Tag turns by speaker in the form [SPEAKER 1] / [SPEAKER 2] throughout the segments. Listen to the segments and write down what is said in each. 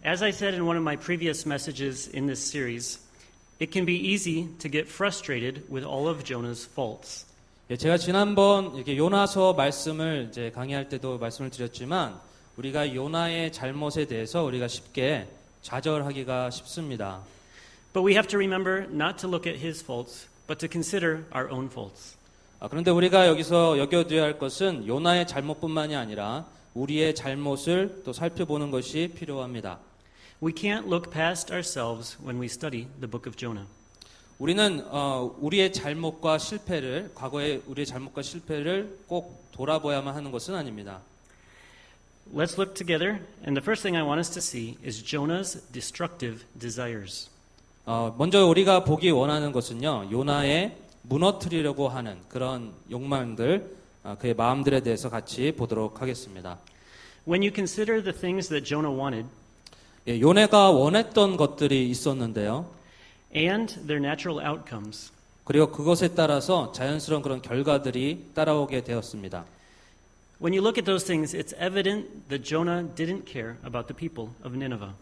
[SPEAKER 1] As I said in one of my previous messages in this series, it can be easy to get frustrated with all of Jonah's faults.
[SPEAKER 2] 예, 제가 지난번 이렇게 요나서 말씀을 이제 강의할 때도 말씀을 드렸지만 우리가 요나의 잘못에 대해서 우리가 쉽게 좌절하기가 쉽습니다.
[SPEAKER 1] But we have to remember not to look at his faults, but to consider our own faults.
[SPEAKER 2] 그런데 우리가 여기서 여겨둬야 할 것은 요나의 잘못뿐만이 아니라 우리의 잘못을 또 살펴보는 것이 필요합니다.
[SPEAKER 1] We can't look past ourselves when we study the book of Jonah.
[SPEAKER 2] 우리는 우리의 잘못과 실패를 과거의 우리의 잘못과 실패를 꼭 돌아봐야만 하는 것은 아닙니다.
[SPEAKER 1] Let's look together, and the first thing I want us to see is Jonah's destructive desires.
[SPEAKER 2] 먼저 우리가 보기 원하는 것은요, 요나의 무너뜨리려고 하는 그런 욕망들, 그의 마음들에 대해서 같이 보도록 하겠습니다.
[SPEAKER 1] When you consider the things that Jonah wanted,
[SPEAKER 2] 요나가 원했던 것들이 있었는데요.
[SPEAKER 1] and their natural outcomes,
[SPEAKER 2] 그리고 그것에 따라서 자연스러운 그런 결과들이 따라오게 되었습니다.
[SPEAKER 1] when you look at those things, it's evident that Jonah didn't care about the people of Nineveh.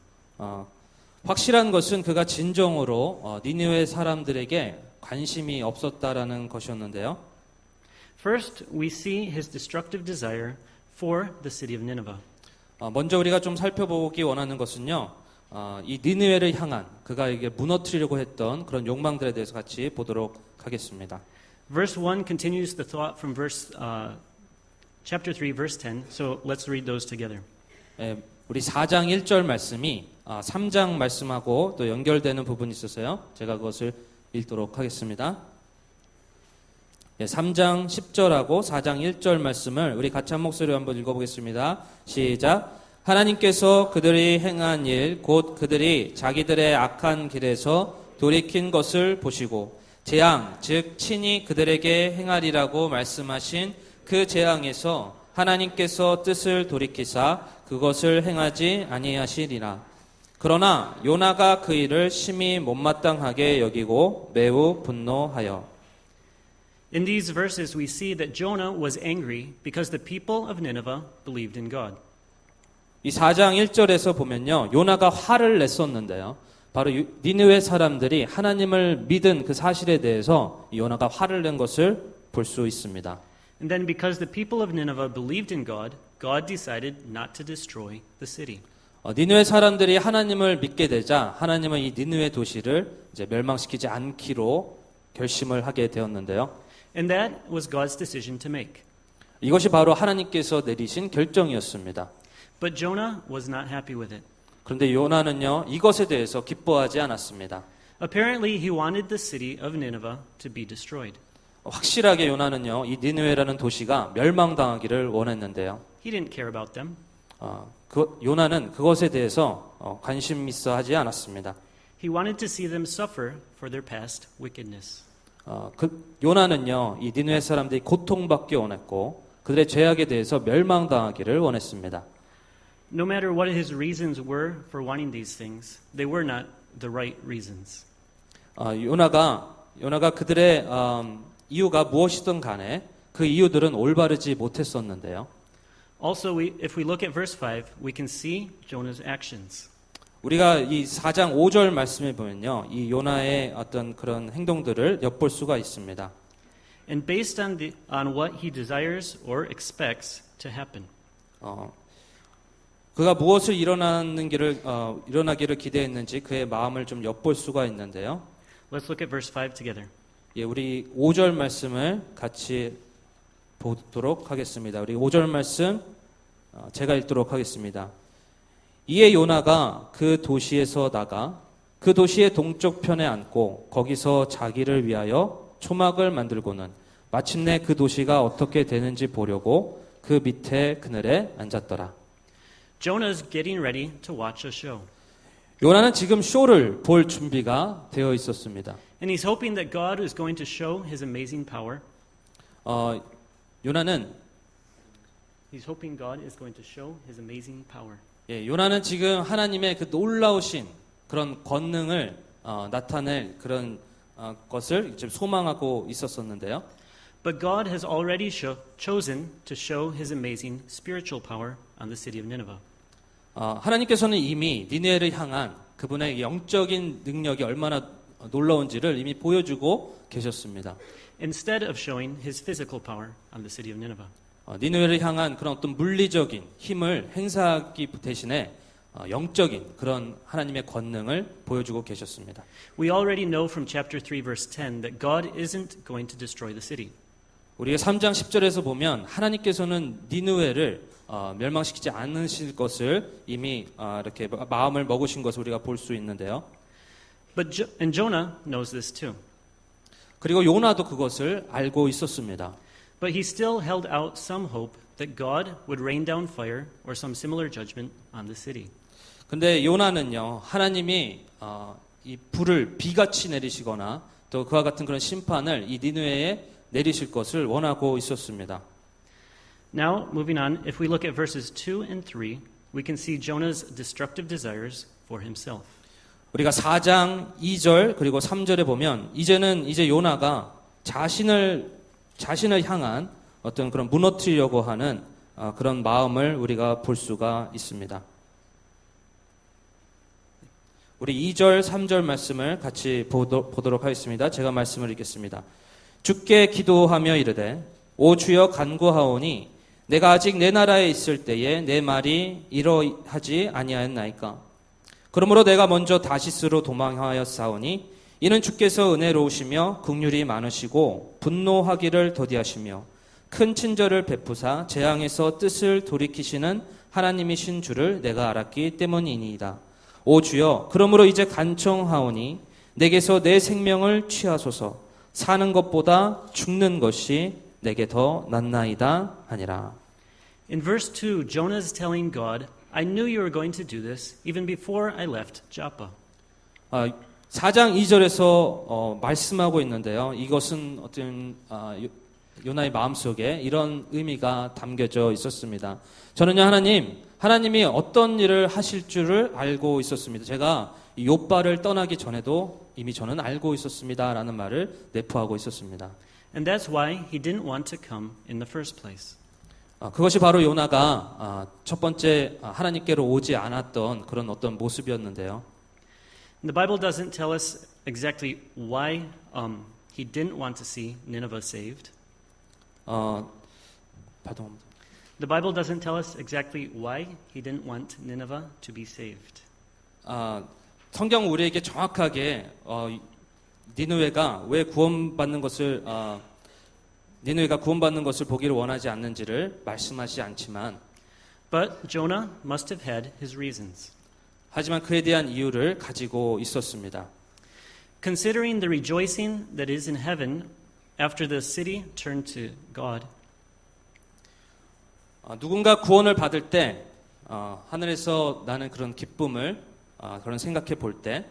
[SPEAKER 2] 확실한 것은 그가 진정으로 니느웨 사람들에게 관심이 없었다라는 것이었는데요.
[SPEAKER 1] First, we see his destructive desire for the city of Nineveh.
[SPEAKER 2] 먼저 우리가 좀 살펴보기 원하는 것은요, 이 니느웨를 향한 그가 이게 무너뜨리려고 했던 그런 욕망들에 대해서 같이 보도록 하겠습니다.
[SPEAKER 1] Verse 1 continues the thought from chapter 3, verse 10. So let's read those together.
[SPEAKER 2] 우리 4장 1절 말씀이 3장 말씀하고 또 연결되는 부분이 있어서요. 제가 그것을 읽도록 하겠습니다. 3장 10절하고 4장 1절 말씀을 우리 같이 한 목소리로 한번 읽어보겠습니다. 시작. 하나님께서 그들이 행한 일, 곧 그들이 자기들의 악한 길에서 돌이킨 것을 보시고 재앙, 즉 친히 그들에게 행하리라고 말씀하신 그 재앙에서 하나님께서 뜻을 돌이키사 그것을 행하지 아니하시리라. 그러나 요나가 그 일을 심히 못마땅하게 여기고 매우 분노하여.
[SPEAKER 1] In these verses, we see that Jonah was angry because the people of Nineveh believed in God.
[SPEAKER 2] 이 4장 1절에서 보면요, 요나가 화를 냈었는데요. 바로 니느웨 사람들이 하나님을 믿은 그 사실에 대해서 요나가 화를 낸 것을 볼 수 있습니다.
[SPEAKER 1] And then because the people of Nineveh believed in God, God decided not to destroy the city.
[SPEAKER 2] 니느웨 사람들이 하나님을 믿게 되자 하나님은 이 니느웨 도시를 이제 멸망시키지 않기로 결심을 하게 되었는데요.
[SPEAKER 1] And that was God's decision to make.
[SPEAKER 2] 이것이 바로 하나님께서 내리신 결정이었습니다.
[SPEAKER 1] But Jonah was not happy with it.
[SPEAKER 2] 그런데 요나는요, 이것에 대해서 기뻐하지 않았습니다.
[SPEAKER 1] Apparently, he wanted the city of Nineveh to be destroyed.
[SPEAKER 2] 확실하게 요나는요, 이 니느웨라는 도시가 멸망당하기를 원했는데요.
[SPEAKER 1] He didn't care about them.
[SPEAKER 2] 요나는 그것에 대해서 관심 있어 하지 않았습니다.
[SPEAKER 1] He wanted to see them suffer for their past wickedness.
[SPEAKER 2] 요나는요, 이 니느웨 사람들이 고통받기 원했고 그들의 죄악에 대해서 멸망당하기를 원했습니다.
[SPEAKER 1] No matter what his reasons were for wanting these things, they were not the right reasons.
[SPEAKER 2] 요나가 그들의 이유가 무엇이든 간에 그 이유들은 올바르지 못했었는데요.
[SPEAKER 1] Also, if we look at verse 5, we can see Jonah's actions.
[SPEAKER 2] 우리가 이 4장 5절 말씀에 보면요, 이 요나의 어떤 그런 행동들을 엿볼 수가 있습니다.
[SPEAKER 1] And based on what he desires or expects to happen.
[SPEAKER 2] 그가 무엇을 일어나기를 기대했는지 그의 마음을 좀 엿볼 수가 있는데요.
[SPEAKER 1] Let's look at verse 5 together.
[SPEAKER 2] 우리 5절 말씀을 같이 보도록 하겠습니다. 우리 5절 말씀 제가 읽도록 하겠습니다. 이에 요나가 그 도시에서 나가 그 도시의 동쪽 편에 앉고 거기서 자기를 위하여 초막을 만들고는 마침내 그 도시가 어떻게 되는지 보려고 그 밑에 그늘에 앉았더라.
[SPEAKER 1] Jonah's getting ready to watch a show.
[SPEAKER 2] 요나는 지금 쇼를 볼 준비가 되어 있었습니다.
[SPEAKER 1] And he's hoping that God is going to show his amazing power. He's hoping God is going to show his amazing power.
[SPEAKER 2] 요나는 지금 하나님의 그 놀라우신 그런 권능을 나타낼 그런 것을 지금 소망하고 있었었는데요.
[SPEAKER 1] But God has already chosen to show his amazing spiritual power on the city of Nineveh.
[SPEAKER 2] 하나님께서는 이미 니느웨를 향한 그분의 영적인 능력이 얼마나 놀라운지를 이미 보여주고 계셨습니다.
[SPEAKER 1] instead of showing his physical power on the city of Nineveh.
[SPEAKER 2] 니느웨를 향한 그런 어떤 물리적인 힘을 행사하기 대신에 영적인 그런 하나님의 권능을 보여주고 계셨습니다.
[SPEAKER 1] We already know from chapter 3 verse 10 that God isn't going to destroy the city.
[SPEAKER 2] 우리가 3장 10절에서 보면 하나님께서는 니느웨를 멸망시키지 않으실 것을 이미 이렇게 마음을 먹으신 것을 우리가 볼 수 있는데요.
[SPEAKER 1] And Jonah knows this too.
[SPEAKER 2] 그리고 요나도 그것을 알고 있었습니다.
[SPEAKER 1] But he still held out some hope that God would rain down fire or some similar judgment on the city.
[SPEAKER 2] 근데 요나는요, 하나님이 이 불을 비같이 내리시거나 또 그와 같은 그런 심판을 이 니느웨에 내리실 것을 원하고 있었습니다.
[SPEAKER 1] Now, moving on, if we look at verses 2 and 3, we can see Jonah's destructive desires for himself.
[SPEAKER 2] 우리가 4장 2절 그리고 3절에 보면 이제 요나가 자신을 향한 어떤 그런 무너뜨리려고 하는 그런 마음을 우리가 볼 수가 있습니다. 우리 2절, 3절 말씀을 같이 보도록 하겠습니다. 제가 말씀을 읽겠습니다. 주께 기도하며 이르되 오 주여 간구하오니 내가 아직 내 나라에 있을 때에 내 말이 이러하지 아니하였나이까. 그러므로 내가 먼저 다시스로 도망하였사오니 이는 주께서 은혜로우시며 긍휼이 많으시고 분노하기를 더디하시며 큰 친절을 베푸사 재앙에서 뜻을 돌이키시는 하나님이신 줄을 내가 알았기 때문이니이다. 오 주여 그러므로 이제 간청하오니 내게서 내 생명을 취하소서. 사는 것보다 죽는 것이 내게 더 낫나이다 하니라.
[SPEAKER 1] In verse 2, Jonah is telling God, I knew you were going to do this even before I left Joppa.
[SPEAKER 2] 4장 2절에서 말씀하고 있는데요. 이것은 어떤 요나의 마음속에 이런 의미가 담겨져 있었습니다. 저는요 하나님이 어떤 일을 하실 줄을 알고 있었습니다. 제가 욥바를 떠나기 전에도 이미 저는 알고 있었습니다라는 말을 내포하고 있었습니다.
[SPEAKER 1] And that's why he didn't want to come in the first place.
[SPEAKER 2] 그것이 바로 요나가 첫 번째 하나님께로 오지 않았던 그런 어떤 모습이었는데요.
[SPEAKER 1] The Bible doesn't tell us exactly why he didn't want to see Nineveh saved. The Bible doesn't tell us exactly why he didn't want Nineveh to be saved.
[SPEAKER 2] 성경 우리에게 정확하게 니느웨가 왜 구원받는 것을 니느웨가 구원받는 것을 보기를 원하지 않는지를 말씀하지 않지만
[SPEAKER 1] But Jonah must have had his reasons.
[SPEAKER 2] 하지만 그에 대한 이유를 가지고 있었습니다.
[SPEAKER 1] Considering the rejoicing that is in heaven after the city turned to God.
[SPEAKER 2] 누군가 구원을 받을 때 하늘에서 나는 그런 기쁨을 그런 생각해 볼 때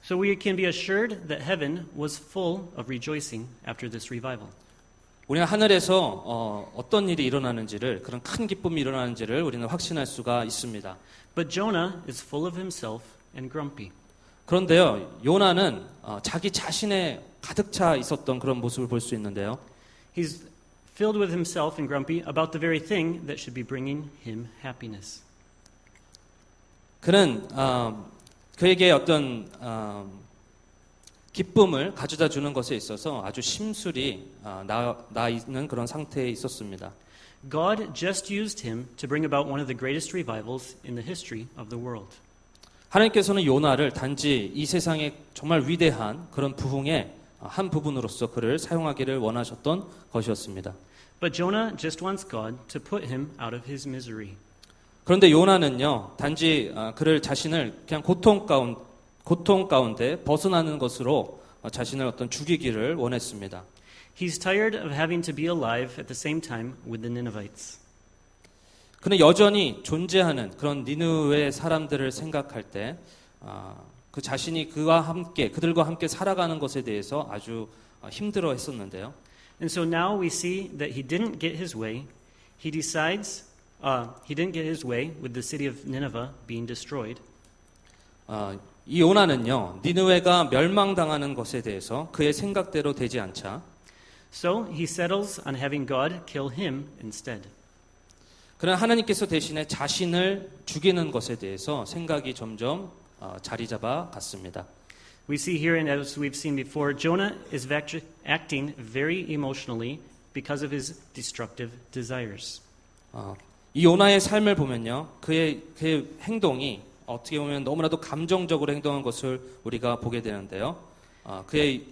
[SPEAKER 1] So we can be assured that heaven was full of rejoicing after this revival.
[SPEAKER 2] 우리는 하늘에서 어떤 일이 일어나는지를 그런 큰 기쁨이 일어나는지를 우리는 확신할 수가 있습니다.
[SPEAKER 1] But Jonah is full of himself and grumpy.
[SPEAKER 2] 그런데요, 요나는 자기 자신에 가득 차 있었던 그런 모습을 볼 수 있는데요.
[SPEAKER 1] He's filled with himself and grumpy about the very thing that should be bringing him happiness.
[SPEAKER 2] 그는 그에게 어떤 기쁨을 가져다 주는 것에 있어서 아주 심술이 나 있는 그런 상태에 있었습니다.
[SPEAKER 1] God just used him to bring about one of the greatest revivals in the history of the world.
[SPEAKER 2] 하나님께서는 요나를 단지 이 세상의 정말 위대한 그런 부흥의 한 부분으로서 그를 사용하기를 원하셨던 것이었습니다.
[SPEAKER 1] But Jonah just wants God to put him out of his misery.
[SPEAKER 2] 그런데 요나는요, 단지 그를 자신을 그냥 고통 가운데 벗어나는 것으로 자신을 어떤 죽이기를 원했습니다.
[SPEAKER 1] He's tired of having to be alive at the same time with the Ninevites.
[SPEAKER 2] 그는 여전히 존재하는 그런 니느웨 사람들을 생각할 때 그 자신이 그들과 함께 살아가는 것에 대해서 아주 힘들어 했었는데요.
[SPEAKER 1] And so now we see that he didn't get his way. He decides he didn't get his way with the city of Nineveh being destroyed.
[SPEAKER 2] 이 요나는요, 니느웨가 멸망당하는 것에 대해서 그의 생각대로 되지 않자
[SPEAKER 1] So he settles on having God kill him instead.
[SPEAKER 2] 그러나 하나님께서 대신에 자신을 죽이는 것에 대해서 생각이 점점 자리 잡아 갔습니다.
[SPEAKER 1] We see here, and as we've seen before, Jonah is acting very emotionally because of his destructive desires.
[SPEAKER 2] 이 요나의 삶을 보면요, 그의 행동이 어떻게 보면 너무나도 감정적으로 행동한 것을 우리가 보게 되는데요. 그의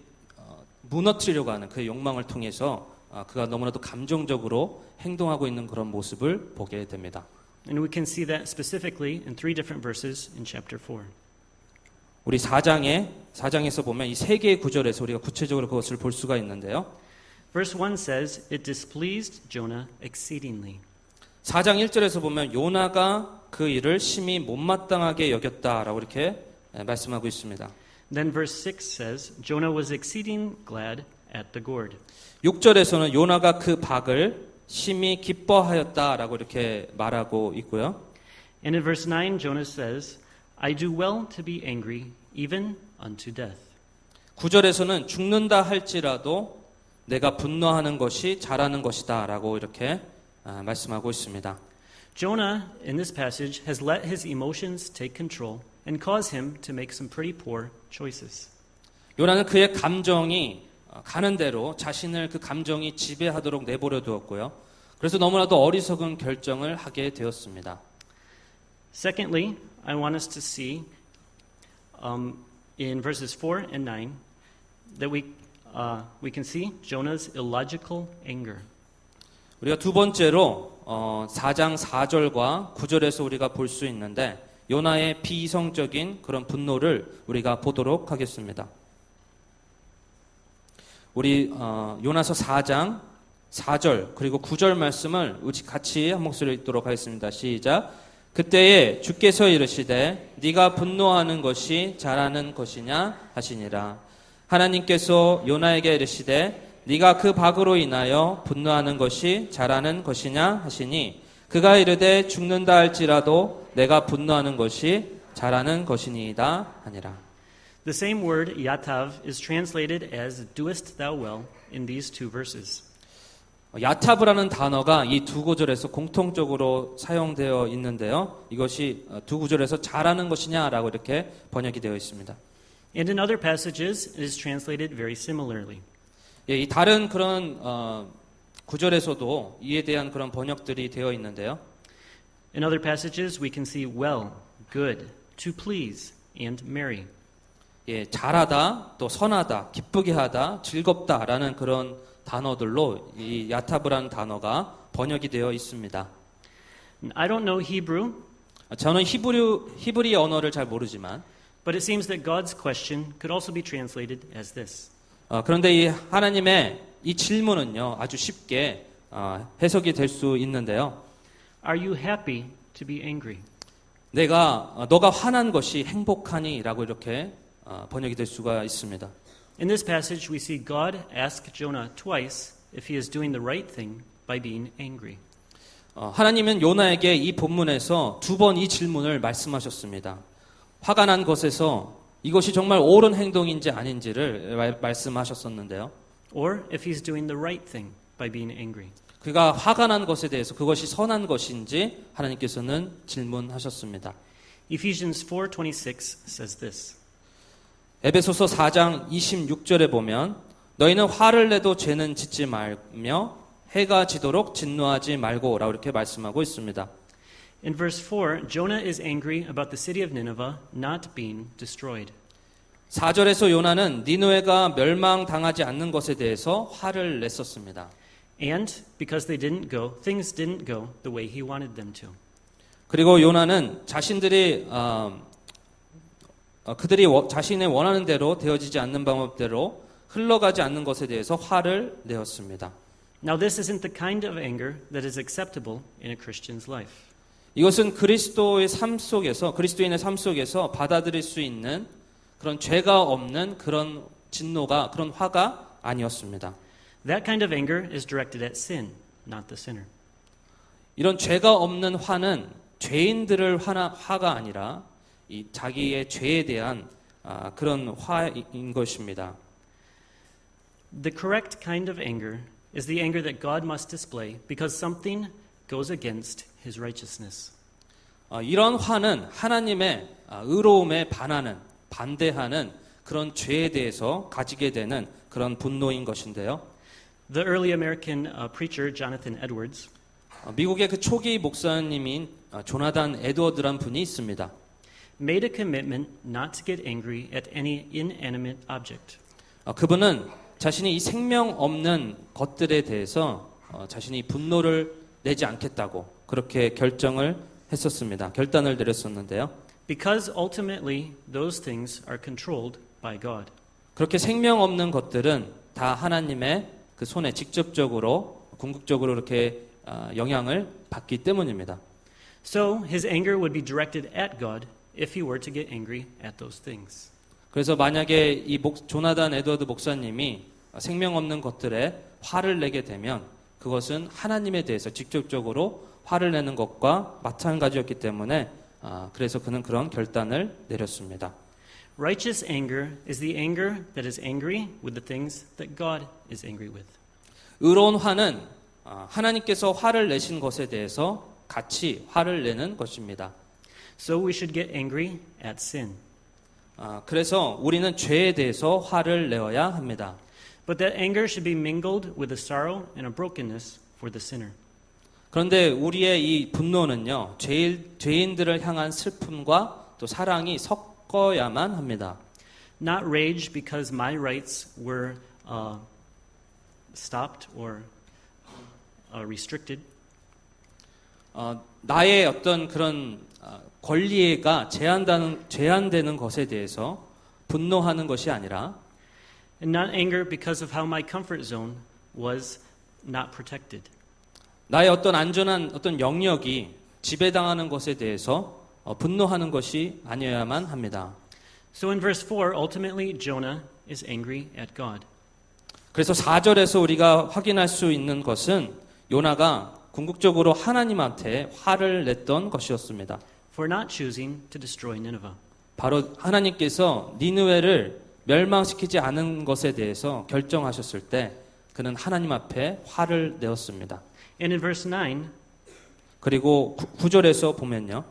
[SPEAKER 2] 무너뜨리려고 하는 그의 욕망을 통해서 그가 너무나도 감정적으로 행동하고 있는 그런 모습을 보게 됩니다.
[SPEAKER 1] And we can see that specifically in 3 different verses in chapter 4.
[SPEAKER 2] 우리 4장에서 보면 이 세 개의 구절에서 우리가 구체적으로 그것을 볼 수가 있는데요.
[SPEAKER 1] Verse 1 says, It displeased Jonah exceedingly.
[SPEAKER 2] 4장 1절에서 보면 요나가 그 일을 심히 못마땅하게 여겼다라고 이렇게 말씀하고 있습니다.
[SPEAKER 1] Then verse 6 says, Jonah was exceeding glad at the gourd.
[SPEAKER 2] 6절에서는 요나가 그 박을 심히 기뻐하였다라고 이렇게 말하고 있고요.
[SPEAKER 1] And in verse 9, Jonah says, I do well to be angry, even unto death.
[SPEAKER 2] 9절에서는 죽는다 할지라도 내가 분노하는 것이 잘하는 것이다라고 이렇게 말씀하고 있습니다.
[SPEAKER 1] Jonah, in this passage, has let his emotions take control and cause him to make some pretty poor choices.
[SPEAKER 2] 요나는 그의 감정이 가는 대로 자신을 그 감정이 지배하도록 내버려 두었고요. 그래서 너무나도 어리석은 결정을 하게 되었습니다.
[SPEAKER 1] Secondly, I want us to see in verses 4 and 9 that we can see Jonah's illogical anger.
[SPEAKER 2] 우리가 두 번째로 4장 4절과 9절에서 우리가 볼 수 있는데 요나의 비이성적인 그런 분노를 우리가 보도록 하겠습니다. 우리 요나서 4장 4절 그리고 9절 말씀을 같이 한 목소리로 읽도록 하겠습니다. 시작. 그때에 주께서 이르시되 네가 분노하는 것이 잘하는 것이냐 하시니라. 하나님께서 요나에게 이르시되 네가 그 박으로 인하여 분노하는 것이 잘하는 것이냐 하시니 그가 이르되 죽는다 할지라도 내가 분노하는 것이 잘하는 것이니이다 하니라.
[SPEAKER 1] The same word yatav is translated as doest thou well in these 2 verses.
[SPEAKER 2] 야타브라는 단어가 이 두 구절에서 공통적으로 사용되어 있는데요. 이것이 두 구절에서 잘하는 것이냐라고 이렇게 번역이 되어 있습니다.
[SPEAKER 1] And in other passages, it is translated very similarly.
[SPEAKER 2] 예, 이 다른 그런 구절에서도 이에 대한 그런 번역들이 되어 있는데요.
[SPEAKER 1] In other passages, we can see well, good, to please, and merry.
[SPEAKER 2] 예, 잘하다, 또 선하다, 기쁘게 하다, 즐겁다라는 그런 단어들로 이 야타브라는 단어가 번역이 되어 있습니다.
[SPEAKER 1] I don't know Hebrew,
[SPEAKER 2] 저는 히브리 언어를 잘 모르지만
[SPEAKER 1] but it seems that God's question could also be translated as this.
[SPEAKER 2] 그런데 이 하나님의 이 질문은요 아주 쉽게 해석이 될 수 있는데요.
[SPEAKER 1] Are you happy to be angry?
[SPEAKER 2] 너가 화난 것이 행복하니라고 이렇게 번역이 될 수가 있습니다.
[SPEAKER 1] In this passage, we see God ask Jonah twice if he is doing the right thing by being angry.
[SPEAKER 2] 하나님은 요나에게 이 본문에서 두 번 이 질문을 말씀하셨습니다. 화가 난 것에서 이것이 정말 옳은 행동인지 아닌지를 말씀하셨었는데요.
[SPEAKER 1] Or if he's doing the right thing by being angry.
[SPEAKER 2] 그가 화가 난 것에 대해서 그것이 선한 것인지 하나님께서는 질문하셨습니다.
[SPEAKER 1] Ephesians 4:26 says this.
[SPEAKER 2] 에베소서 4장 26절에 보면 너희는 화를 내도 죄는 짓지 말며 해가 지도록 진노하지 말고 라고 이렇게 말씀하고 있습니다.
[SPEAKER 1] In verse 4, Jonah is angry about the city of Nineveh not being destroyed.
[SPEAKER 2] 4절에서 요나는 니느웨가 멸망당하지 않는 것에 대해서 화를 냈었습니다.
[SPEAKER 1] And because things didn't go the way he wanted them to.
[SPEAKER 2] 그리고 요나는 자신들이 그들이 자신의 원하는 대로 되어지지 않는 방법대로 흘러가지 않는 것에 대해서 화를 내었습니다.
[SPEAKER 1] Now this isn't the kind of anger that is acceptable in a Christian's life.
[SPEAKER 2] 이것은 그리스도인의 삶 속에서 받아들일 수 있는 그런 죄가 없는 그런 진노가 그런 화가 아니었습니다.
[SPEAKER 1] That kind of anger is directed at sin, not the sinner.
[SPEAKER 2] 이런 죄가 없는 화는 죄인들을 화가 아니라 이 자기의 죄에 대한 그런 화인 것입니다.
[SPEAKER 1] The correct kind of anger is the anger that God must display because something goes against his righteousness.
[SPEAKER 2] 이런 화는 하나님의 의로움에 반대하는 그런 죄에 대해서 가지게 되는 그런 분노인 것인데요.
[SPEAKER 1] The early American preacher Jonathan Edwards
[SPEAKER 2] 미국의 그 초기 목사님인 조나단 에드워드란 분이 있습니다.
[SPEAKER 1] made a commitment not to get angry at any inanimate object.
[SPEAKER 2] 그분은 자신이 이 생명 없는 것들에 대해서 자신이 분노를 내지 않겠다고 그렇게 결정을 했었습니다. 결단을 내렸었는데요.
[SPEAKER 1] Because ultimately those things are controlled by God.
[SPEAKER 2] 그렇게 생명 없는 것들은 다 하나님의 그 손에 직접적으로 궁극적으로 이렇게 영향을 받기 때문입니다.
[SPEAKER 1] So his anger would be directed at God if he were to get angry at those things.
[SPEAKER 2] 그래서 만약에 이 조나단 에드워드 목사님이 생명 없는 것들에 화를 내게 되면 그것은 하나님에 대해서 직접적으로 화를 내는 것과 마찬가지였기 때문에 그래서 그는 그런 결단을 내렸습니다.
[SPEAKER 1] Righteous anger is the anger that is angry with the things that God is angry with.
[SPEAKER 2] 의로운 화는 하나님께서 화를 내신 것에 대해서 같이 화를 내는 것입니다.
[SPEAKER 1] So we should get angry at sin.
[SPEAKER 2] 그래서 우리는 죄에 대해서 화를 내어야 합니다.
[SPEAKER 1] But that anger should be mingled with a sorrow and a brokenness for the sinner.
[SPEAKER 2] 그런데 우리의 이 분노는요, 죄인들을 향한 슬픔과 또 사랑이 섞어야만 합니다.
[SPEAKER 1] Not rage because my rights were stopped or restricted.
[SPEAKER 2] 나의 어떤 그런 권리가 제한되는 것에 대해서 분노하는 것이 아니라
[SPEAKER 1] And not anger because of how my comfort zone was not protected.
[SPEAKER 2] 나의 어떤 안전한 어떤 영역이 지배당하는 것에 대해서 분노하는 것이 아니어야만 합니다.
[SPEAKER 1] So in verse 4, ultimately Jonah is angry at God.
[SPEAKER 2] 그래서 4절에서 우리가 확인할 수 있는 것은 요나가 궁극적으로 하나님한테 화를 냈던 것이었습니다.
[SPEAKER 1] For not choosing to destroy Nineveh.
[SPEAKER 2] 바로 하나님께서 니느웨를 멸망시키지 않은 것에 대해서 결정하셨을 때 그는 하나님 앞에 화를 내었습니다.
[SPEAKER 1] And in verse 9,
[SPEAKER 2] 그리고 9절에서 보면요.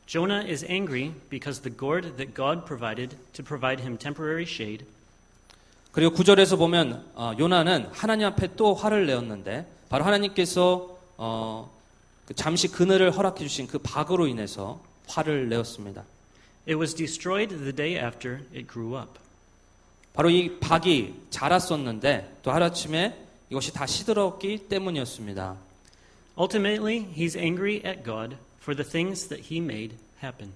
[SPEAKER 1] Jonah is angry because the gourd that God provided to provide him temporary shade
[SPEAKER 2] 그리고 9절에서 보면 요나는 하나님 앞에 또 화를 내었는데 바로 하나님께서 잠시 그늘을 허락해 주신 그 박으로 인해서 화를 내었습니다.
[SPEAKER 1] it was destroyed the day after it grew up.
[SPEAKER 2] 바로 이 박이 자랐었는데 또 하루아침에 이것이 다 시들었기 때문이었습니다.
[SPEAKER 1] Ultimately, he's angry at God for the things that he made happen.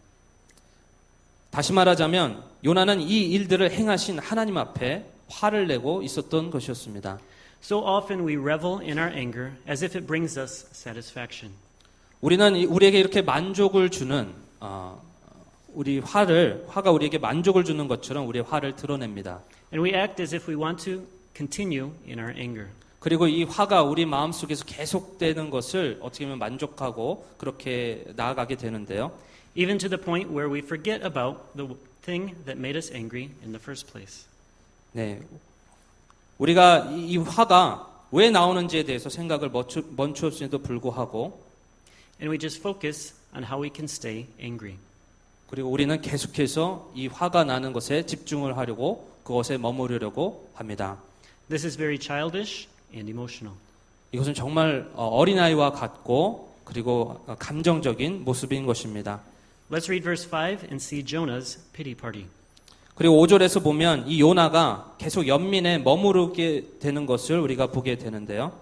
[SPEAKER 2] 다시 말하자면 요나는 이 일들을 행하신 하나님 앞에 화를 내고 있었던 것이었습니다.
[SPEAKER 1] So often we revel in our anger as if it brings us satisfaction.
[SPEAKER 2] 우리는 우리에게 이렇게 만족을 주는 우리 화가 우리에게 만족을 주는 것처럼 우리의 화를 드러냅니다.
[SPEAKER 1] And we act as if we want to continue in our anger.
[SPEAKER 2] 그리고 이 화가 우리 마음속에서 계속되는 것을 어떻게 보면 만족하고 그렇게 나아가게 되는데요.
[SPEAKER 1] Even to the point where we forget about the thing that made us angry in the first place.
[SPEAKER 2] 네, 우리가 이 화가 왜 나오는지에 대해서 생각을 멈추었음에도 불구하고
[SPEAKER 1] And we just focus on how we can stay angry.
[SPEAKER 2] 그리고 우리는 계속해서 이 화가 나는 것에 집중을 하려고 그것에 머무르려고 합니다.
[SPEAKER 1] This is very childish and emotional.
[SPEAKER 2] 이것은 정말 어린아이와 같고 그리고 감정적인 모습인 것입니다.
[SPEAKER 1] Let's read verse 5 and see Jonah's pity party.
[SPEAKER 2] 그리고 5절에서 보면 이 요나가 계속 연민에 머무르게 되는 것을 우리가 보게 되는데요.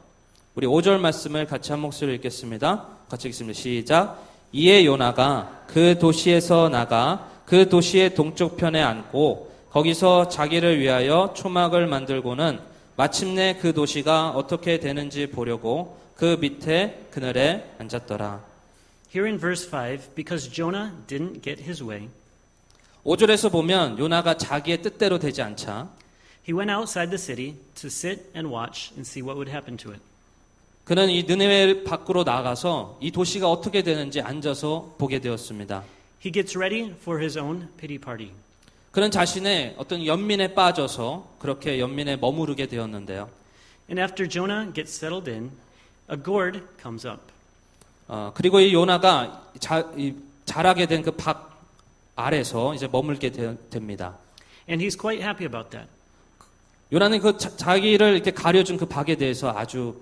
[SPEAKER 2] 우리 5절 말씀을 같이 한 목소리로 읽겠습니다. 같이 읽습니다. 시작. 이에 요나가 그 도시에서 나가 그 도시의 동쪽편에 앉고 거기서 자기를 위하여 초막을 만들고는 마침내 그 도시가 어떻게 되는지 보려고 그 밑에 그늘에 앉았더라.
[SPEAKER 1] Here in verse 5, because Jonah didn't get his way,
[SPEAKER 2] 5절에서 보면 요나가 자기의 뜻대로 되지 않자
[SPEAKER 1] he went outside the city to sit and watch and see what would happen to it.
[SPEAKER 2] 그는 이 느네웨 밖으로 나가서 이 도시가 어떻게 되는지 앉아서 보게 되었습니다.
[SPEAKER 1] He gets ready for his own pity party.
[SPEAKER 2] 그는 자신의 어떤 연민에 빠져서 그렇게 연민에 머무르게 되었는데요.
[SPEAKER 1] And after Jonah gets settled in, a gourd comes up.
[SPEAKER 2] 그리고 이 요나가 자라게 된 그 박 아래서 이제 머물게 됩니다.
[SPEAKER 1] And he's quite happy about that.
[SPEAKER 2] 요나는 그 자기를 이렇게 가려준 그 박에 대해서 아주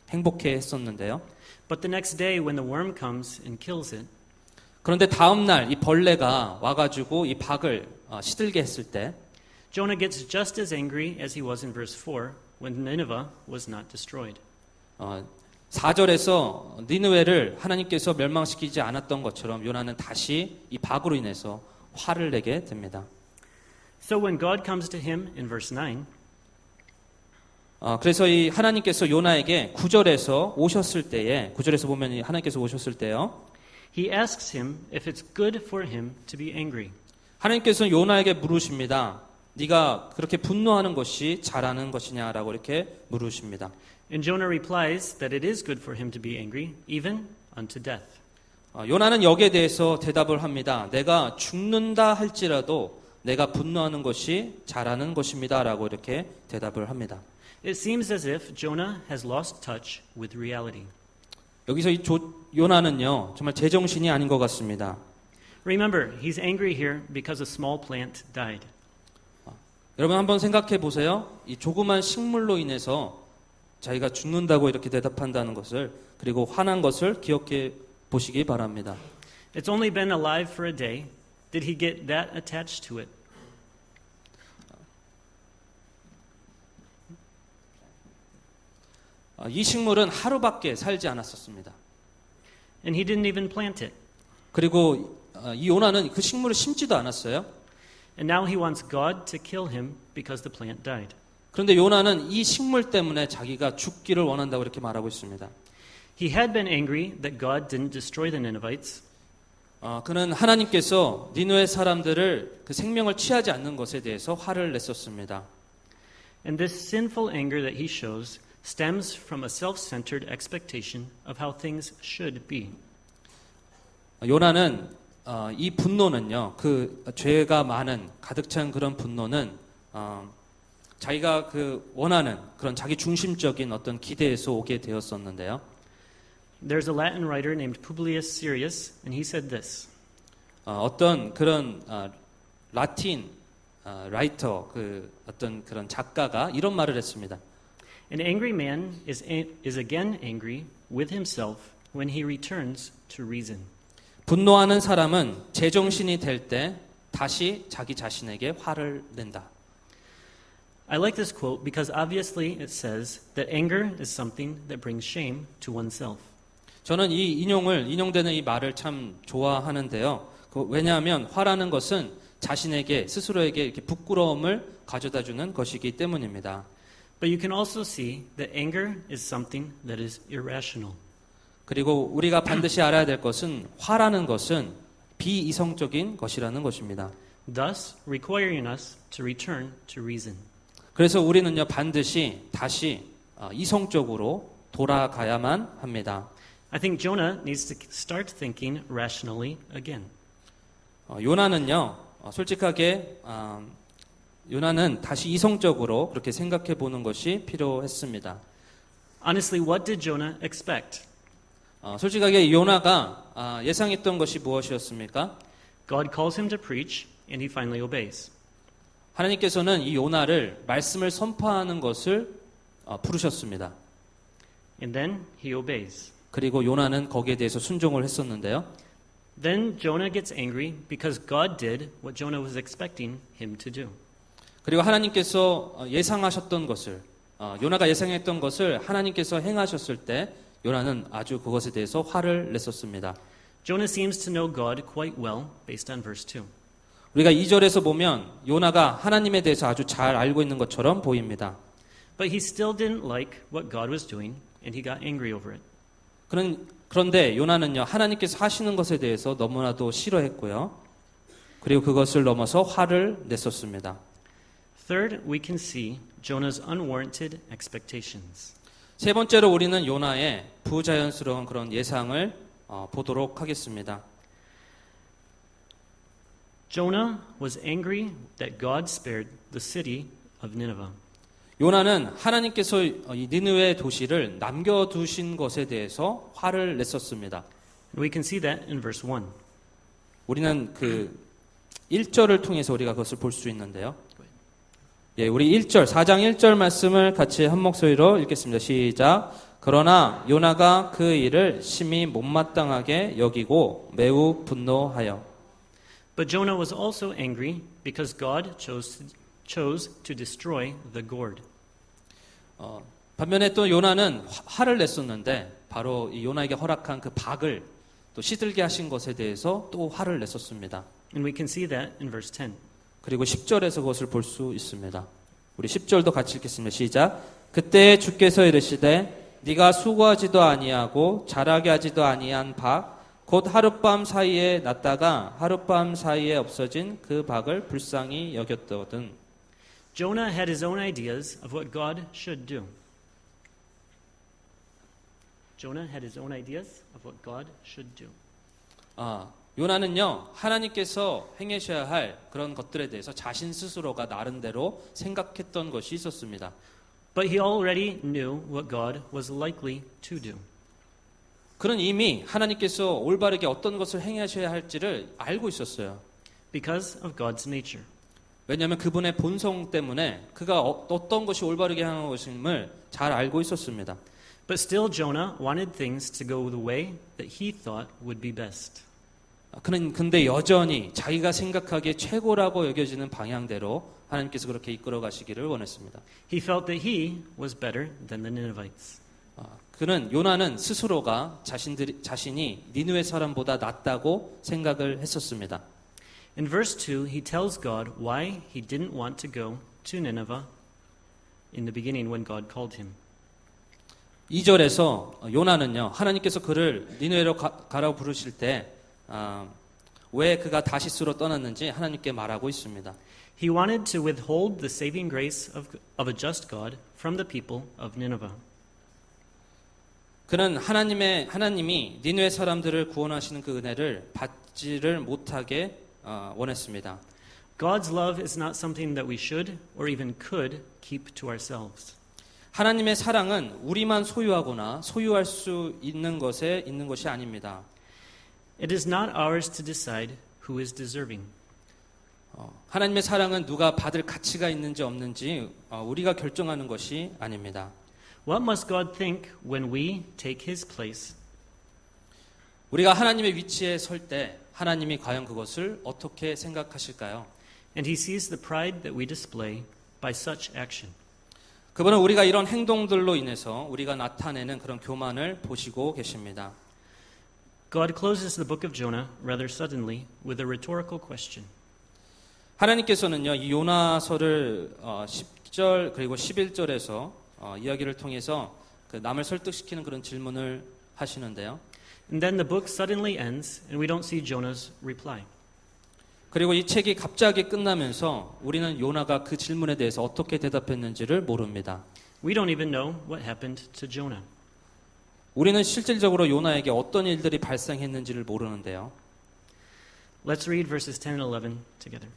[SPEAKER 2] 행복해 했었는데요.
[SPEAKER 1] But the next day when the worm comes and kills it,
[SPEAKER 2] 그런데 다음 날 이 벌레가 와가지고 이 박을 시들게 했을 때
[SPEAKER 1] Jonah gets just as angry as he was in verse 4 when Nineveh was not destroyed.
[SPEAKER 2] 4절에서 니느웨를 하나님께서 멸망시키지 않았던 것처럼 요나는 다시 이 박으로 인해서 화를 내게 됩니다.
[SPEAKER 1] So when God comes to him in verse 9,
[SPEAKER 2] 그래서 이 하나님께서 요나에게 9절에서 오셨을 때에 9절에서 보면 이 하나님께서 오셨을 때요.
[SPEAKER 1] he asks him if it's good for him to be angry.
[SPEAKER 2] 하나님께서 요나에게 물으십니다. 네가 그렇게 분노하는 것이 잘하는 것이냐라고 이렇게 물으십니다.
[SPEAKER 1] And Jonah replies that it is good for him to be angry, even unto death.
[SPEAKER 2] 요나는 여기에 대해서 대답을 합니다. 내가 죽는다 할지라도 내가 분노하는 것이 잘하는 것입니다라고 이렇게 대답을 합니다.
[SPEAKER 1] It seems as if Jonah has lost touch with reality.
[SPEAKER 2] 여기서 이 요나는요 정말 제정신이 아닌 것 같습니다.
[SPEAKER 1] Remember, he's angry here because a small plant died.
[SPEAKER 2] 여러분 한번 생각해 보세요. 이 조그만 식물로 인해서 자기가 죽는다고 이렇게 대답한다는 것을 그리고 화난 것을 기억해 보시기 바랍니다.
[SPEAKER 1] It's only been alive for a day. Did he get that attached to it?
[SPEAKER 2] 이 식물은 하루밖에 살지 않았었습니다.
[SPEAKER 1] And he didn't even plant it.
[SPEAKER 2] 그리고 이 요나는 그 식물을 심지도 않았어요.
[SPEAKER 1] And now he wants God to kill him because the plant died.
[SPEAKER 2] 그런데 요나는 이 식물 때문에 자기가 죽기를 원한다고 이렇게 말하고 있습니다.
[SPEAKER 1] He had been angry that God didn't destroy the Ninevites.
[SPEAKER 2] 그는 하나님께서 니느웨 사람들을 그 생명을 취하지 않는 것에 대해서 화를 냈었습니다.
[SPEAKER 1] And this sinful anger that he shows stems from a self-centered expectation of how things should be.
[SPEAKER 2] 요나는 이 분노는요, 그 죄가 많은 가득 찬 그런 분노는 자기가 그 원하는 그런 자기 중심적인 어떤 기대에서 오게 되었었는데요.
[SPEAKER 1] There's a Latin writer named Publius Syrus, and he said this.
[SPEAKER 2] 어떤 그런 라틴 라이터 그 어떤 그런 작가가 이런 말을 했습니다.
[SPEAKER 1] An angry man is again angry with himself when he returns to reason.
[SPEAKER 2] 분노하는 사람은 제정신이 될 때 다시 자기 자신에게 화를 낸다.
[SPEAKER 1] I like this quote because obviously it says that anger is something that brings shame to oneself.
[SPEAKER 2] 저는 이 인용되는 이 말을 참 좋아하는데요. 왜냐하면 화라는 것은 자신에게 스스로에게 이렇게 부끄러움을 가져다주는 것이기 때문입니다.
[SPEAKER 1] But you can also see that anger is something that is irrational.
[SPEAKER 2] 그리고 우리가 반드시 알아야 될 것은 화라는 것은 비이성적인 것이라는 것입니다.
[SPEAKER 1] Thus requiring us to return to reason.
[SPEAKER 2] 그래서 우리는요 반드시 다시 이성적으로 돌아가야만 합니다.
[SPEAKER 1] I think Jonah needs to start thinking rationally again.
[SPEAKER 2] 요나는요 솔직하게 요나는 다시 이성적으로 그렇게 생각해 보는 것이 필요했습니다.
[SPEAKER 1] Honestly, what did Jonah expect?
[SPEAKER 2] 솔직하게 요나가 예상했던 것이 무엇이었습니까?
[SPEAKER 1] God calls him to preach, and he finally obeys.
[SPEAKER 2] 하나님께서는 이 요나를 말씀을 선포하는 것을 부르셨습니다.
[SPEAKER 1] And then he obeys.
[SPEAKER 2] 그리고 요나는 거기에 대해서 순종을 했었는데요.
[SPEAKER 1] Then Jonah gets angry because God did what Jonah was expecting him to do.
[SPEAKER 2] 그리고 하나님께서 예상하셨던 것을 요나가 예상했던 것을 하나님께서 행하셨을 때 요나는 아주 그것에 대해서 화를 냈었습니다.
[SPEAKER 1] Jonah seems to know God quite well based on verse 2.
[SPEAKER 2] 우리가 2절에서 보면 요나가 하나님에 대해서 아주 잘 알고 있는 것처럼 보입니다.
[SPEAKER 1] But he still didn't like what God was doing, and he got angry over it.
[SPEAKER 2] 그런데 요나는요 하나님께서 하시는 것에 대해서 너무나도 싫어했고요. 그리고 그것을 넘어서 화를 냈었습니다.
[SPEAKER 1] Third, we can see Jonah's unwarranted expectations.
[SPEAKER 2] 세 번째로 우리는 요나의 부자연스러운 그런 예상을 보도록 하겠습니다.
[SPEAKER 1] Jonah was angry that God spared the city of Nineveh.
[SPEAKER 2] 요나는 하나님께서 이 니느웨 도시를 남겨두신 것에 대해서 화를 냈었습니다.
[SPEAKER 1] We can see that in verse 1.
[SPEAKER 2] 우리는 그 1절을 통해서 우리가 그것을 볼 수 있는데요. 예, 우리 4장 1절 말씀을 같이 한 목소리로 읽겠습니다. 시작. 그러나 요나가 그 일을 심히 못마땅하게 여기고 매우 분노하여.
[SPEAKER 1] But Jonah was also angry because God chose to destroy the gourd.
[SPEAKER 2] 반면에 또 요나는 화를 냈었는데 바로 이 요나에게 허락한 그 박을 또 시들게 하신 것에 대해서 또 화를 냈었습니다.
[SPEAKER 1] And we can see that in verse 10.
[SPEAKER 2] 그리고 10절에서 그것을 볼 수 있습니다. 우리 10절도 같이 읽겠습니다. 시작. 그때 주께서 이르시되 네가 수고하지도 아니하고 자라게 하지도 아니한 박 곧 하룻밤 사이에 났다가 하룻밤 사이에 없어진 그 박을 불쌍히 여겼거든.
[SPEAKER 1] Jonah had his own ideas of what God should do. Jonah had his own ideas of what God should do.
[SPEAKER 2] 요나는요, 하나님께서 행하셔야 할 그런 것들에 대해서 자신 스스로가 나름대로 생각했던 것이 있었습니다.
[SPEAKER 1] But he already knew what God was likely to do.
[SPEAKER 2] 그는 이미 하나님께서 올바르게 어떤 것을 행하셔야 할지를 알고 있었어요.
[SPEAKER 1] Because of God's nature.
[SPEAKER 2] 왜냐하면 그분의 본성 때문에 그가 어떤 것이 올바르게 행한 것임을 잘 알고 있었습니다.
[SPEAKER 1] But still Jonah wanted things to go the way that he thought would be best.
[SPEAKER 2] 그는 근데 여전히 자기가 생각하기에 최고라고 여겨지는 방향대로 하나님께서 그렇게 이끌어 가시기를 원했습니다.
[SPEAKER 1] He felt that he was better than the Ninevites.
[SPEAKER 2] 그는 요나는 스스로가 자신이 니느웨 사람보다 낫다고 생각을 했었습니다.
[SPEAKER 1] In verse 2, he tells God why he didn't want to go to Nineveh in the beginning when God called him.
[SPEAKER 2] 2절에서 요나는요, 하나님께서 그를 니느웨로 가라고 부르실 때 왜 그가 다시스로 떠났는지 하나님께 말하고 있습니다.
[SPEAKER 1] He wanted to withhold the saving grace of a just God from the people of Nineveh.
[SPEAKER 2] 그는 하나님이 니느웨 사람들을 구원하시는 그 은혜를 받지를 못하게 원했습니다.
[SPEAKER 1] God's love is not something that we should or even could keep to ourselves.
[SPEAKER 2] 하나님의 사랑은 우리만 소유하거나 소유할 수 있는 것에 있는 것이 아닙니다.
[SPEAKER 1] It is not ours to decide who is deserving.
[SPEAKER 2] 하나님의 사랑은 누가 받을 가치가 있는지 없는지 우리가 결정하는 것이 아닙니다.
[SPEAKER 1] What must God think when we take his place?
[SPEAKER 2] 우리가 하나님의 위치에 설 때 하나님이 과연 그것을 어떻게 생각하실까요?
[SPEAKER 1] And he sees the pride that we display by such action.
[SPEAKER 2] 그분은 우리가 이런 행동들로 인해서 우리가 나타내는 그런 교만을 보시고 계십니다.
[SPEAKER 1] God closes the book of Jonah rather suddenly with a rhetorical question.
[SPEAKER 2] 하나님께서는요, 이 요나서를 10절 그리고 11절에서 이야기를 통해서 그 남을 설득시키는 그런 질문을 하시는데요.
[SPEAKER 1] And then the book suddenly ends and we don't see Jonah's reply.
[SPEAKER 2] 그리고 이 책이 갑자기 끝나면서 우리는 요나가 그 질문에 대해서 어떻게 대답했는지를 모릅니다.
[SPEAKER 1] We don't even know what happened to Jonah.
[SPEAKER 2] 우리는 실질적으로 요나에게 어떤 일들이 발생했는지를 모르는데요.
[SPEAKER 1] Let's read verses 10 and 11 together.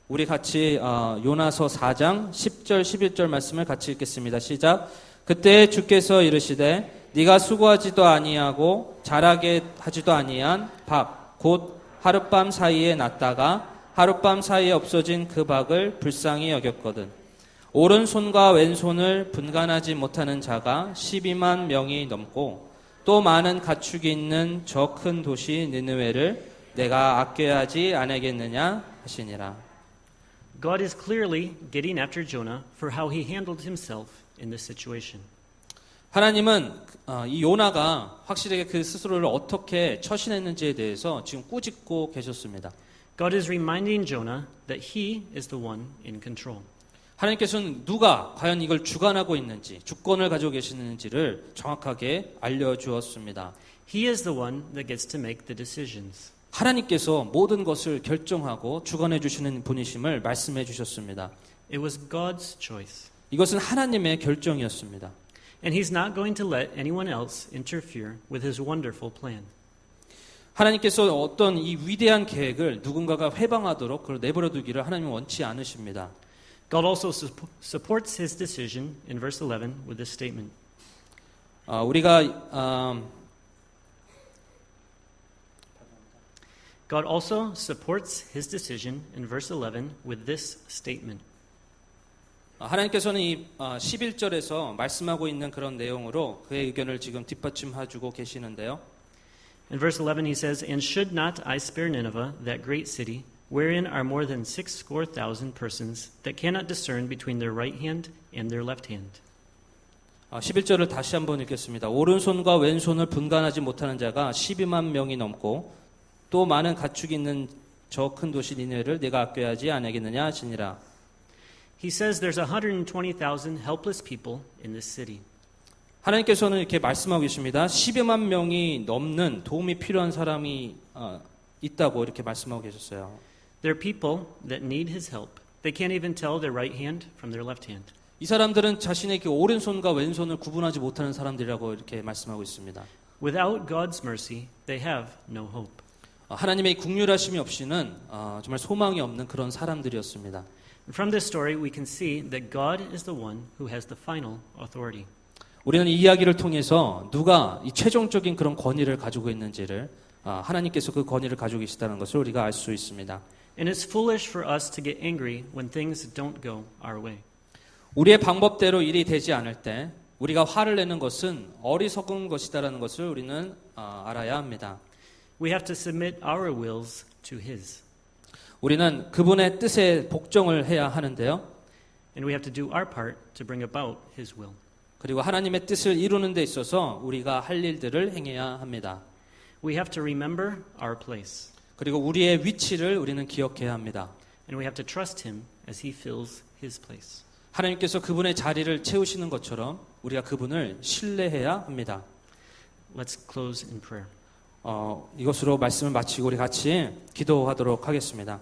[SPEAKER 2] 우리 같이 요나서 4장 10절 11절 말씀을 같이 읽겠습니다. 시작. 그때 주께서 이르시되 네가 수고하지도 아니하고 자라게 하지도 아니한 박 곧 하룻밤 사이에 났다가 하룻밤 사이에 없어진 그 박을 불쌍히 여겼거든. 오른손과 왼손을 분간하지 못하는 자가 12만 명이 넘고 또 많은 가축이 있는 저 큰 도시 니느웨를 내가 아껴야 하지 아니하겠느냐 하시니라.
[SPEAKER 1] God is clearly getting after Jonah for how he handled himself in this situation.
[SPEAKER 2] 하나님은 이 요나가 확실하게 그 스스로를 어떻게 처신했는지에 대해서 지금 꾸짖고 계셨습니다.
[SPEAKER 1] God is reminding Jonah that he is the one in control.
[SPEAKER 2] 하나님께서는 누가 과연 이걸 주관하고 있는지, 주권을 가지고 계시는지를 정확하게 알려주었습니다.
[SPEAKER 1] He is the one that gets to make the decisions.
[SPEAKER 2] 하나님께서 모든 것을 결정하고 주관해 주시는 분이심을 말씀해 주셨습니다.
[SPEAKER 1] It was God's choice.
[SPEAKER 2] 이것은 하나님의 결정이었습니다.
[SPEAKER 1] And he's not going to let anyone else interfere with his wonderful plan.
[SPEAKER 2] 하나님께서 어떤 이 위대한 계획을 누군가가 회방하도록 그걸 내버려 두기를 하나님은 원치 않으십니다.
[SPEAKER 1] God also supports his decision in verse 11 with this statement. God also supports his decision in verse 11 with this statement.
[SPEAKER 2] 하나님께서는 이 11절에서 말씀하고 있는 그런 내용으로 그의 의견을 지금 뒷받침해주고 계시는데요.
[SPEAKER 1] In verse 11 he says, And should not I spare Nineveh, that great city, wherein are more than 60,000 persons that cannot discern between their right hand and their left hand.
[SPEAKER 2] 11절을 다시 한번 읽겠습니다. 오른손과 왼손을 분간하지 못하는 자가 12만 명이 넘고 또 많은 가축이 있는 저 큰 도시 니네를 내가 아껴야지 아니겠느냐 하시니라.
[SPEAKER 1] He says there's 120,000 helpless people in this city.
[SPEAKER 2] 하나님께서는 이렇게 말씀하고 계십니다. 12만 명이 넘는 도움이 필요한 사람이 있다고 이렇게 말씀하고 계셨어요.
[SPEAKER 1] There are people that need his help. They can't even tell their right hand from their left hand.
[SPEAKER 2] 이 사람들은 자신의 그 오른손과 왼손을 구분하지 못하는 사람들이라고 이렇게 말씀하고 있습니다.
[SPEAKER 1] Without God's mercy, they have no hope.
[SPEAKER 2] 하나님의 긍휼하심이 없이는 정말 소망이 없는 그런 사람들이었습니다.
[SPEAKER 1] From this story, we can see that God is the one who has the final authority.
[SPEAKER 2] 우리는 이 이야기를 통해서 누가 이 최종적인 그런 권위를 가지고 있는지를 하나님께서 그 권위를 가지고 계시다는 것을 우리가 알 수 있습니다.
[SPEAKER 1] And it's foolish for us to get angry when things don't go our way.
[SPEAKER 2] 우리의 방법대로 일이 되지 않을 때 우리가 화를 내는 것은 어리석은 것이다라는 것을 우리는 알아야 합니다.
[SPEAKER 1] We have to submit our wills to his.
[SPEAKER 2] 우리는 그분의 뜻에 복종을 해야 하는데요.
[SPEAKER 1] And we have to do our part to bring about his will.
[SPEAKER 2] 그리고 하나님의 뜻을 이루는 데 있어서 우리가 할 일들을 행해야 합니다.
[SPEAKER 1] We have to remember our place.
[SPEAKER 2] 그리고 우리의 위치를 우리는 기억해야 합니다.
[SPEAKER 1] And we have to trust him as he fills his place.
[SPEAKER 2] 하나님께서 그분의 자리를 채우시는 것처럼 우리가 그분을 신뢰해야 합니다.
[SPEAKER 1] Let's close in prayer.
[SPEAKER 2] 이것으로 말씀을 마치고 우리 같이 기도하도록 하겠습니다.